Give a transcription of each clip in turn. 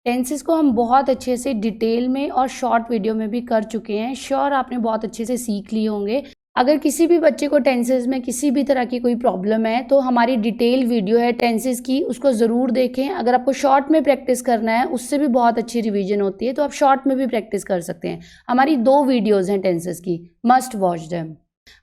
Tenses को हम बहुत अच्छे से डिटेल में और शॉर्ट वीडियो में भी कर चुके हैं। श्योर आपने बहुत अच्छे से सीख लिए होंगे। अगर किसी भी बच्चे को टेंसेस में किसी भी तरह की कोई प्रॉब्लम है तो हमारी डिटेल वीडियो है टेंसेस की, उसको ज़रूर देखें। अगर आपको शॉर्ट में प्रैक्टिस करना है उससे भी बहुत अच्छी रिवीजन होती है, तो आप शॉर्ट में भी प्रैक्टिस कर सकते हैं। हमारी 2 वीडियोज़ हैं टेंसेस की, मस्ट वॉच देम।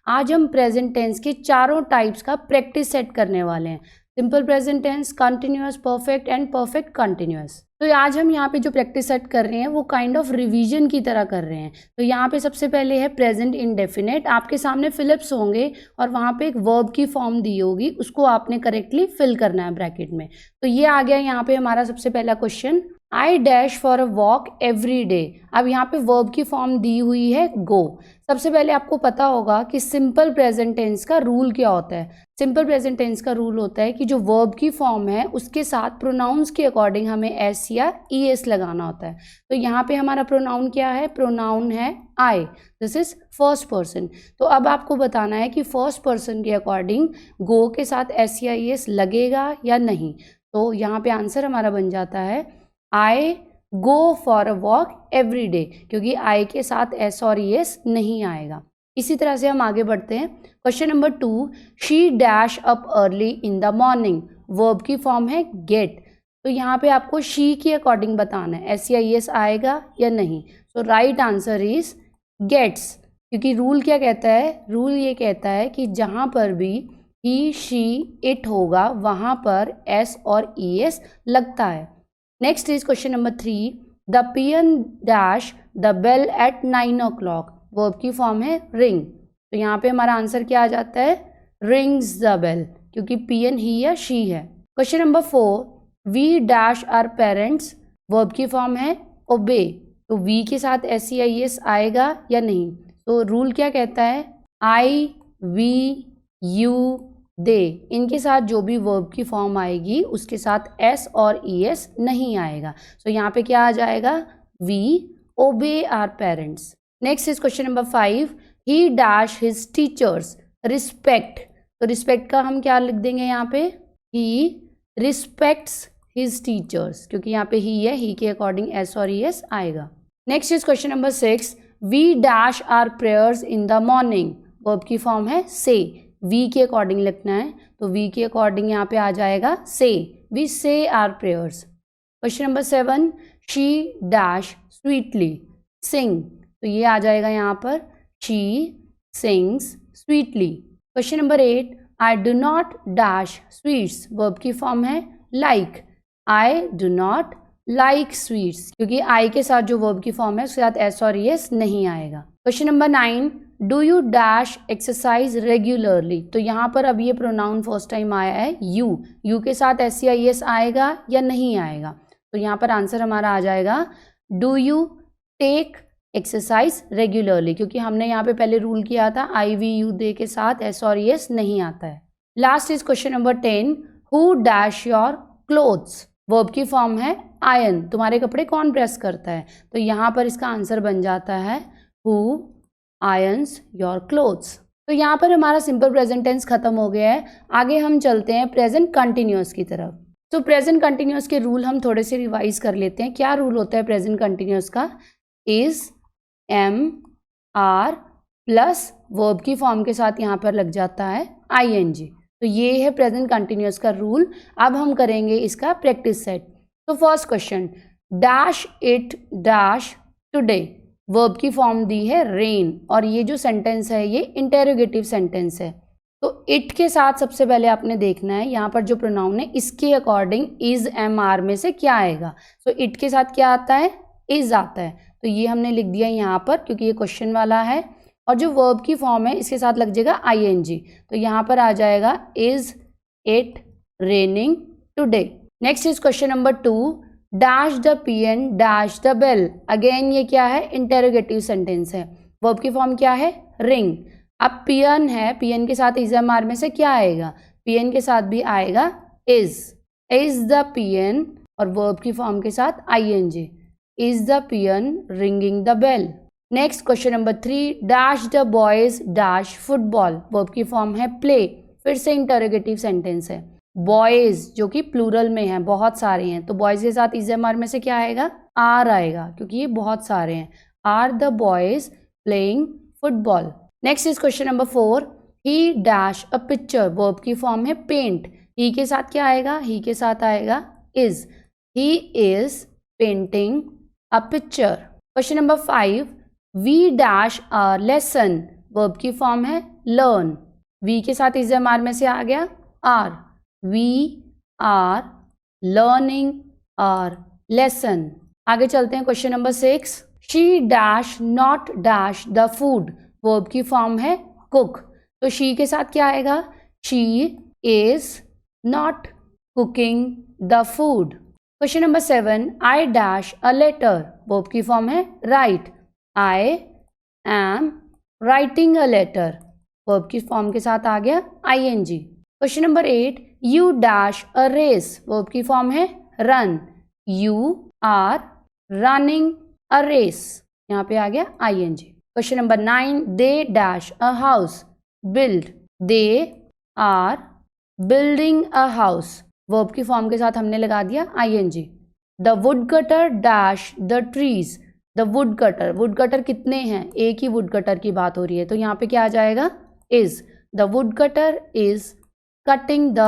आज हम प्रेजेंट टेंस के चारों टाइप्स का प्रैक्टिस सेट करने वाले हैं, simple present tense, continuous, perfect and perfect continuous. तो आज हम यहाँ पे जो प्रैक्टिस सेट कर रहे हैं वो काइंड ऑफ रिवीजन की तरह कर रहे हैं। तो यहाँ पे सबसे पहले है प्रेजेंट इंडेफिनिट। आपके सामने फिलिप्स होंगे और वहाँ पे एक वर्ब की फॉर्म दी होगी, उसको आपने करेक्टली फिल करना है ब्रैकेट में। तो ये आ गया यहाँ पे हमारा सबसे पहला question, I dash for a walk every day. अब यहाँ पे वर्ब की फॉर्म दी हुई है गो। सबसे पहले आपको पता होगा कि सिंपल प्रेजेंट टेंस का रूल क्या होता है। सिंपल प्रेजेंट टेंस का रूल होता है कि जो वर्ब की फॉर्म है उसके साथ प्रोनाउंस के अकॉर्डिंग हमें एस या ई एस लगाना होता है। तो यहाँ पे हमारा प्रोनाउन क्या है, प्रोनाउन है आई, दिस इज फर्स्ट पर्सन। तो अब आपको बताना है कि फर्स्ट पर्सन के अकॉर्डिंग गो के साथ एस या ई एस लगेगा या नहीं। तो यहाँ पे आंसर हमारा बन जाता है I go for a walk every day, क्योंकि आई के साथ एस और ई एस नहीं आएगा। इसी तरह से हम आगे बढ़ते हैं। Question number 2, she dash up early in the morning. Verb की फॉर्म है गेट। तो यहाँ पे आपको शी के अकॉर्डिंग बताना है एस या ई एस आएगा या नहीं। सो राइट आंसर इज गेट्स, क्योंकि रूल क्या कहता है, रूल ये कहता है कि जहाँ पर भी ही शी इट होगा वहाँ पर एस और ई एस लगता है। Next is question number 3, the peon dash the bell at 9 o'clock। Verb की फॉर्म है रिंग। तो यहाँ पे हमारा आंसर क्या आ जाता है, रिंग्स द बेल, क्योंकि पियन ही या शी है। Question number 4, we dash our parents. Verb की फॉर्म है ओबे। तो वी के साथ एस या ई एस आएगा या नहीं। तो रूल क्या कहता है, आई वी यू दे, इनके साथ जो भी वर्ब की फॉर्म आएगी उसके साथ एस और ई एस नहीं आएगा। सो यहाँ पे क्या आ जाएगा, we obey our parents. Next is question number 5, he dash his teachers respect. तो रिस्पेक्ट का हम क्या लिख देंगे यहाँ पे, ही रिस्पेक्ट्स हिज टीचर्स, क्योंकि यहाँ पे ही है, ही के अकॉर्डिंग एस और ई एस आएगा। Next is question number 6, we dash our prayers in the morning. Verb की फॉर्म है से, वी के अकॉर्डिंग लिखना है। तो वी के अकॉर्डिंग यहाँ पे आ जाएगा से, we say our prayers. Question number 7, she dash sweetly sing. तो ये आ जाएगा यहाँ पर, she sings sweetly. Question number 8, I do not dash sweets. Verb की फॉर्म है like, I do not like sweets, क्योंकि आई के साथ जो वर्ब की फॉर्म है उसके साथ एस और ई एस नहीं आएगा। Question number 9, do you dash exercise regularly. तो यहाँ पर अब ये प्रोनाउन फर्स्ट टाइम आया है यू, यू के साथ एस या ई एस आएगा या नहीं आएगा। तो यहाँ पर आंसर हमारा आ जाएगा do you take exercise regularly, क्योंकि हमने यहाँ पे पहले रूल किया था आई वी यू दे के साथ एस और ई एस नहीं आता है। Last is question number 10, who dash your clothes. Verb की फॉर्म है आयन, तुम्हारे कपड़े कौन प्रेस करता है। तो यहाँ पर इसका आंसर बन जाता है हु आयन्स योर क्लोथ्स। तो यहाँ पर हमारा सिंपल प्रेजेंट टेंस खत्म हो गया है। आगे हम चलते हैं प्रेजेंट कंटिन्यूअस की तरफ। तो प्रेजेंट कंटिन्यूअस के रूल हम थोड़े से रिवाइज कर लेते हैं। क्या रूल होता है प्रेजेंट कंटिन्यूअस का, is am are plus verb की फॉर्म के साथ यहाँ पर लग जाता है आई एन जी। तो ये है प्रेजेंट कंटिन्यूअस का रूल। अब हम करेंगे इसका प्रैक्टिस सेट। तो first question, dash it dash today. Verb की फॉर्म दी है रेन, और ये जो सेंटेंस है ये इंटेरोगेटिव सेंटेंस है। तो इट के साथ सबसे पहले आपने देखना है यहाँ पर जो प्रोनाउन है इसके अकॉर्डिंग इज एम आर में से क्या आएगा। सो इट के साथ क्या आता है, इज आता है। तो ये हमने लिख दिया यहाँ पर क्योंकि ये क्वेश्चन वाला है। और जो वर्ब की फॉर्म है इसके साथ लग जाएगा आई एन जी। तो यहाँ पर आ जाएगा is it raining today. Next is question number 2, dash the peon dash the bell. Again ये क्या है, इंटेरोगेटिव सेंटेंस है। वर्ब की फॉर्म क्या है, रिंग। अब पियन है, पियन के साथ इज एम आर में से क्या आएगा, पियन के साथ भी आएगा इज द पियन, और वर्ब की फॉर्म के साथ I N G, is the peon ringing the bell. Next question number 3, dash the boys dash football. Verb की फॉर्म है प्ले, फिर से इंटरोगेटिव सेंटेंस है। बॉयज़ जो कि प्लूरल में है, बहुत सारे हैं, तो बॉयज़ के साथ इज एम आर में से क्या आएगा, आर आएगा, क्योंकि ये बहुत सारे हैं। Are the boys playing football. Next is question number 4, he dash a picture, verb की फॉर्म है पेंट। ही के साथ क्या आएगा, ही के साथ आएगा is, he is painting a picture. Question number 5, we dash a lesson, verb की फॉर्म है लर्न। वी के साथ इज एम आर में से आ गया are, we are learning our lesson. आगे चलते हैं question number 6, she dash not dash the food, verb की फॉर्म है कुक, तो शी के साथ क्या आएगा, she is not cooking the food. Question number 7, I dash a letter, verb की फॉर्म है write, I am writing a letter, verb की फॉर्म के साथ आ गया I N G. Question number 8, you dash a race, verb की form है run, you are running a race, यहाँ पे आ गया I N G. Question number 9, they dash a house, build, they are building a house, verb की form के साथ हमने लगा दिया I N G. The wood cutter dash the trees, the wood cutter, wood cutter कितने हैं, एक he would cutter की बात हो रही है, तो यहाँ पे क्या आ जाएगा is, the wood cutter is cutting the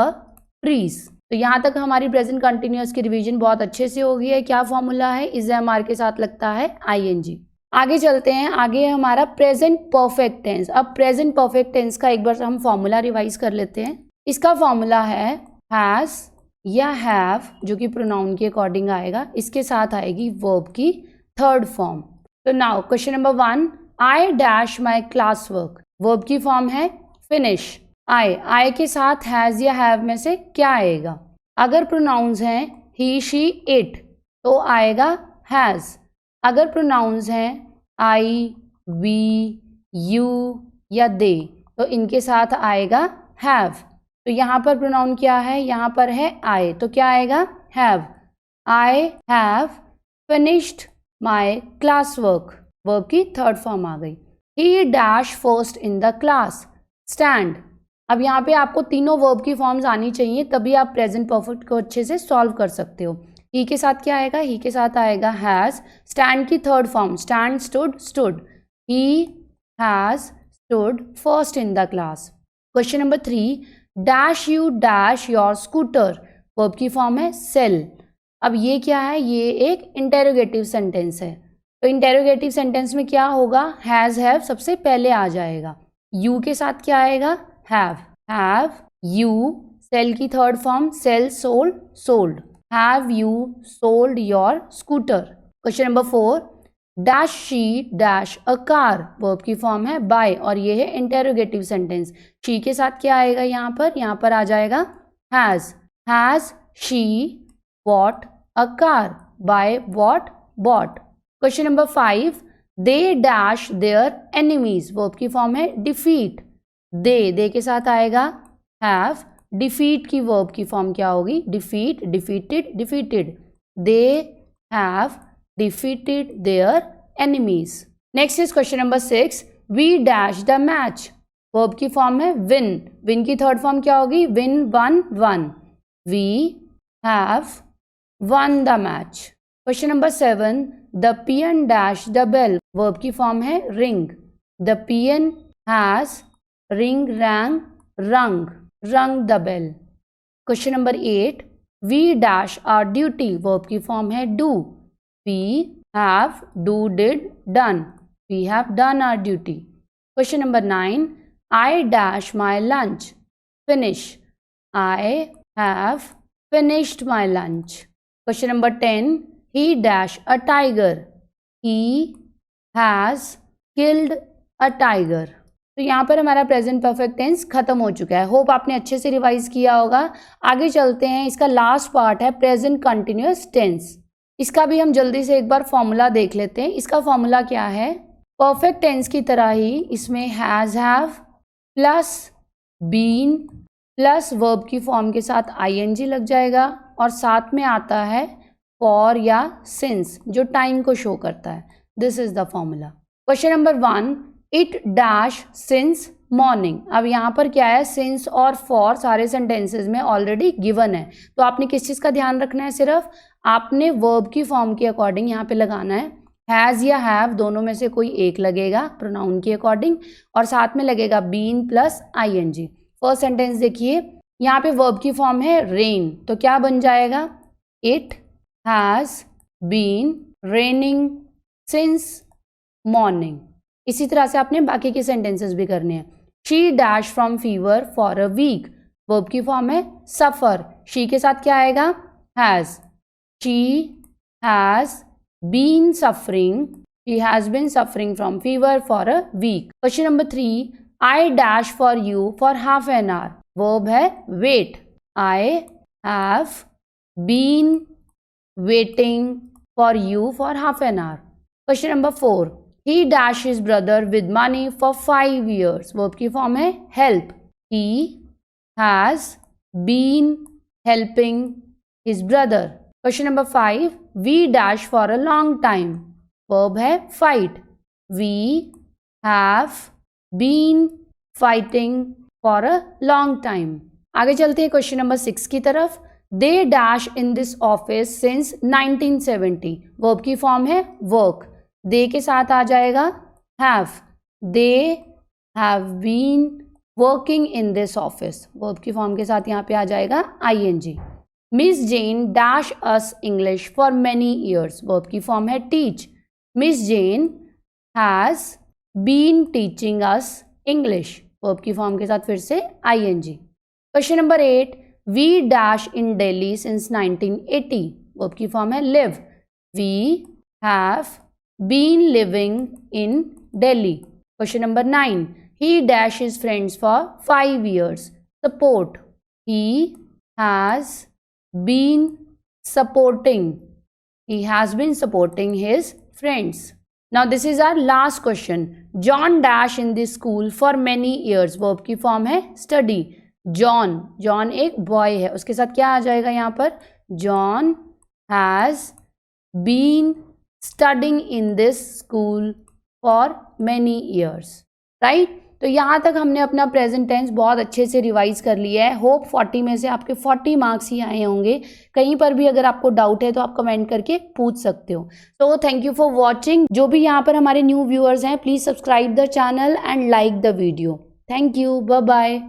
trees. तो यहाँ तक हमारी प्रेजेंट कंटिन्यूअस की रिवीजन बहुत अच्छे से हो गई है। क्या फॉर्मूला है, इज एम आर के साथ लगता है आई एन जी। आगे चलते हैं, आगे हमारा प्रेजेंट परफेक्ट टेंस। अब प्रेजेंट परफेक्ट टेंस का एक बार हम फॉर्मूला रिवाइज कर लेते हैं। इसका फॉर्मूला है हैज या हैव, जो कि प्रोनाउन के अकॉर्डिंग आएगा, इसके साथ आएगी वर्ब की थर्ड फॉर्म। तो now question number 1, I dash my class work, verb की फॉर्म है फिनिश। आई के साथ हैज या हैव में से क्या आएगा, अगर प्रोनाउंस हैं ही शी इट तो आएगा हैज, अगर प्रोनाउंस हैं आई वी यू या दे तो इनके साथ आएगा हैव। तो यहाँ पर प्रोनाउन क्या है, यहाँ पर है आई, तो क्या आएगा have. I have finished my class work, verb की थर्ड फॉर्म आ गई। ही dash first in the class, stand. अब यहाँ पे आपको तीनों वर्ब की फॉर्म्स आनी चाहिए, तभी आप प्रेजेंट परफेक्ट को अच्छे से सॉल्व कर सकते हो। ही के साथ क्या आएगा, ही के साथ आएगा हैज, स्टैंड की third form stand stood stood, he has stood first in the class. Question number 3, dash you dash your scooter, verb की फॉर्म है सेल। अब ये क्या है, ये एक इंटेरोगेटिव सेंटेंस है, तो इंटेरोगेटिव सेंटेंस में क्या होगा, हैज हैव सबसे पहले आ जाएगा, यू के साथ क्या आएगा हैव यू, सेल की third form sell sold sold, have you sold your scooter. Question number 4, dash she dash a car, verb की फॉर्म है बाय और ये है इंटेरोगेटिव सेंटेंस। शी के साथ क्या आएगा, यहाँ पर आ जाएगा has she bought a car, buy bought bought. Question number 5, they dash their enemies, verb की फॉर्म है डिफीट, दे के साथ आएगा हैव, डिफीट की वर्ब की फॉर्म क्या होगी, defeat defeated defeated, they have defeated their enemies. Next is question number 6, we dash the match, verb की फॉर्म है विन, विन की थर्ड फॉर्म क्या होगी, win won won, we have one the match. Question number 7, the peon dash the bell, verb की form है ring, the peon has ring rang rung the bell। क्वेश्चन number 8, we dash our duty, verb की form है do, we have do did done, we have done our duty। Question number 9, I dash my lunch, finish, I have finished my lunch। Question number 10, he dash a tiger, he has killed a tiger। तो यहाँ पर हमारा present perfect tense खत्म हो चुका है। Hope आपने अच्छे से रिवाइज किया होगा। आगे चलते हैं, इसका लास्ट पार्ट है प्रेजेंट कंटिन्यूअस टेंस। इसका भी हम जल्दी से एक बार फॉर्मूला देख लेते हैं। इसका फॉर्मूला क्या है, परफेक्ट टेंस की तरह ही इसमें has have plus been plus verb की फॉर्म के साथ आईएनजी लग जाएगा और साथ में आता है फॉर या सिंस जो टाइम को शो करता है। This is the formula. Question number 1, it dash since morning. अब यहाँ पर क्या है, सिंस और फॉर सारे सेंटेंसेस में ऑलरेडी गिवन है, तो आपने किस चीज़ का ध्यान रखना है, सिर्फ आपने वर्ब की फॉर्म के अकॉर्डिंग यहाँ पे लगाना है। हैज़ या हैव दोनों में से कोई एक लगेगा प्रोनाउन के अकॉर्डिंग, और साथ में लगेगा been plus ING. First sentence देखिए, यहाँ पे वर्ब की फॉर्म है रेन, तो क्या बन जाएगा, it has been raining since morning. इसी तरह से आपने बाकी के सेंटेंसेस भी करने हैं। She dash from fever for a week, verb की फॉर्म है सफ़र, शी के साथ क्या आएगा, has. She has been suffering, she has been suffering from fever for a week. Question number 3, I dash for you for half an hour, verb है wait, I have been waiting for you for half an hour. Question number 4, he dash his brother with money for 5 years, verb की form है help, he has been helping his brother। Question number 5, we dash for a long time, verb है fight, we have been fighting for a long time। आगे चलते हैं question number 6 की तरफ। they dash in this office since 1970, verb की form है work, they के साथ आ जाएगा have, they have been working in this office, verb की फॉर्म के साथ यहाँ पे आ जाएगा ING. Miss Jane dash us English for many years, verb की फॉर्म है teach, miss Jane has been teaching us English, verb की फॉर्म के साथ फिर से ING. Question number 8, we dash in Delhi since 1980, verb की फॉर्म है live, we have been living in Delhi। Question number 9, he dash his friends for 5 years, support, he has been supporting, his friends। Now this is our last question, John dash in this school for many years, verb की form है study, John एक boy है, उसके साथ क्या आ जाएगा यहाँ पर, John has been studying in this school for many years, right? तो यहाँ तक हमने अपना प्रेजेंट टेंस बहुत अच्छे से रिवाइज कर लिया है। होप 40 में से आपके 40 मार्क्स ही आए होंगे। कहीं पर भी अगर आपको डाउट है तो आप कमेंट करके पूछ सकते हो। तो थैंक यू फॉर वॉचिंग। जो भी यहाँ पर हमारे न्यू व्यूअर्स हैं, please subscribe the channel and like the video. Thank you, bye bye.